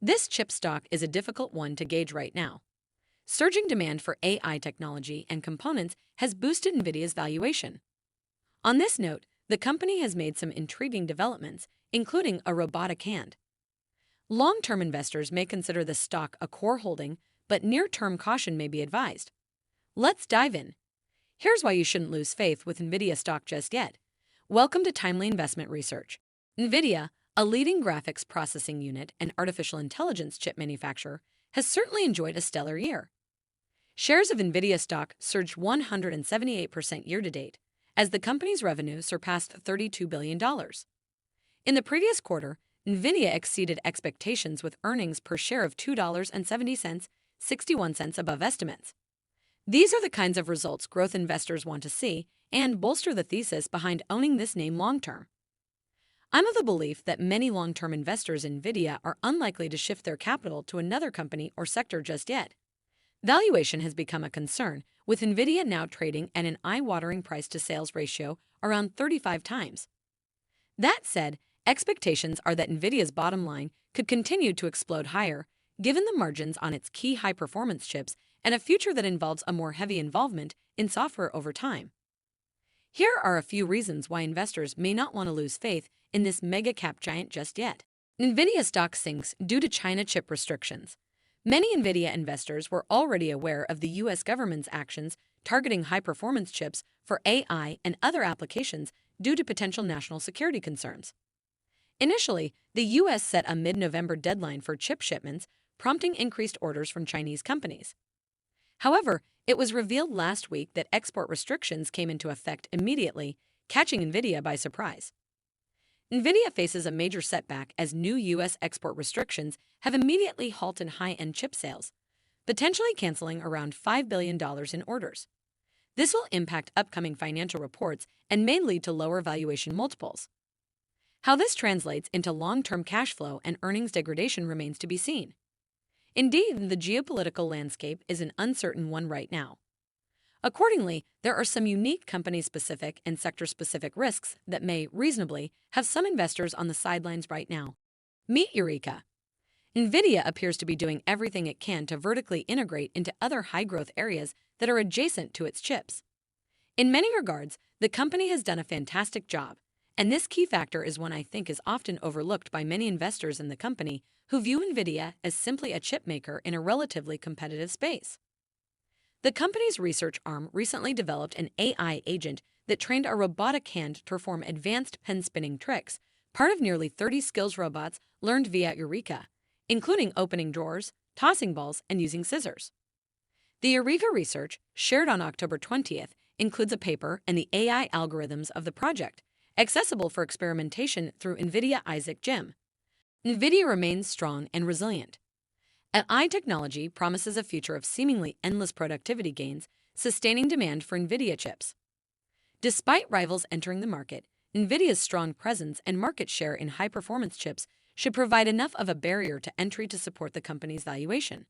This chip stock is a difficult one to gauge right now. Surging demand for AI technology and components has boosted NVIDIA's valuation. On this note, the company has made some intriguing developments, including a robotic hand. Long-term investors may consider the stock a core holding, but near-term caution may be advised. Let's dive in. Here's why you shouldn't lose faith with NVIDIA stock just yet. Welcome to Timely Investment Research. NVIDIA, a leading graphics processing unit and artificial intelligence chip manufacturer, has certainly enjoyed a stellar year. Shares of NVIDIA stock surged 178% year-to-date, as the company's revenue surpassed $32 billion. In the previous quarter, NVIDIA exceeded expectations with earnings per share of $2.70, 61 cents above estimates. These are the kinds of results growth investors want to see and bolster the thesis behind owning this name long-term. I'm of the belief that many long-term investors in NVIDIA are unlikely to shift their capital to another company or sector just yet. Valuation has become a concern, with NVIDIA now trading at an eye-watering price-to-sales ratio around 35 times. That said, expectations are that NVIDIA's bottom line could continue to explode higher, given the margins on its key high-performance chips and a future that involves a more heavy involvement in software over time. Here are a few reasons why investors may not want to lose faith in this mega-cap giant just yet. NVIDIA stock sinks due to China chip restrictions. Many NVIDIA investors were already aware of the U.S. government's actions targeting high-performance chips for AI and other applications due to potential national security concerns. Initially, the U.S. set a mid-November deadline for chip shipments, prompting increased orders from Chinese companies. However, it was revealed last week that export restrictions came into effect immediately, catching NVIDIA by surprise. NVIDIA faces a major setback as new U.S. export restrictions have immediately halted high-end chip sales, potentially canceling around $5 billion in orders. This will impact upcoming financial reports and may lead to lower valuation multiples. How this translates into long-term cash flow and earnings degradation remains to be seen. Indeed, the geopolitical landscape is an uncertain one right now. Accordingly, there are some unique company-specific and sector-specific risks that may, reasonably, have some investors on the sidelines right now. Meet Eureka. NVIDIA appears to be doing everything it can to vertically integrate into other high-growth areas that are adjacent to its chips. In many regards, the company has done a fantastic job, and this key factor is one I think is often overlooked by many investors in the company who view NVIDIA as simply a chip maker in a relatively competitive space. The company's research arm recently developed an AI agent that trained a robotic hand to perform advanced pen-spinning tricks, part of nearly 30 skills robots learned via Eureka, including opening drawers, tossing balls, and using scissors. The Eureka research, shared on October 20th, includes a paper and the AI algorithms of the project, accessible for experimentation through NVIDIA Isaac Gym. NVIDIA remains strong and resilient. AI technology promises a future of seemingly endless productivity gains, sustaining demand for NVIDIA chips. Despite rivals entering the market, NVIDIA's strong presence and market share in high-performance chips should provide enough of a barrier to entry to support the company's valuation.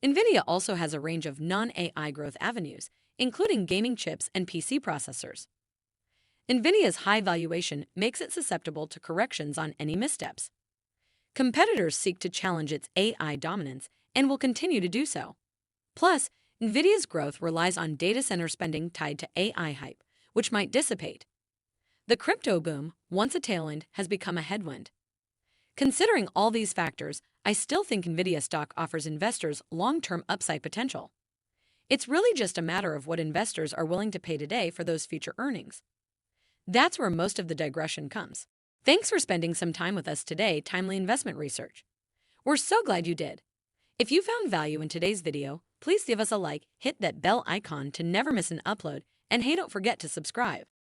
NVIDIA also has a range of non-AI growth avenues, including gaming chips and PC processors. NVIDIA's high valuation makes it susceptible to corrections on any missteps. Competitors seek to challenge its AI dominance and will continue to do so. Plus, NVIDIA's growth relies on data center spending tied to AI hype, which might dissipate. The crypto boom, once a tailwind, has become a headwind. Considering all these factors, I still think NVIDIA stock offers investors long-term upside potential. It's really just a matter of what investors are willing to pay today for those future earnings. That's where most of the digression comes. Thanks for spending some time with us today, Timely Investment Research. We're so glad you did. If you found value in today's video, please give us a like, hit that bell icon to never miss an upload, and hey, don't forget to subscribe.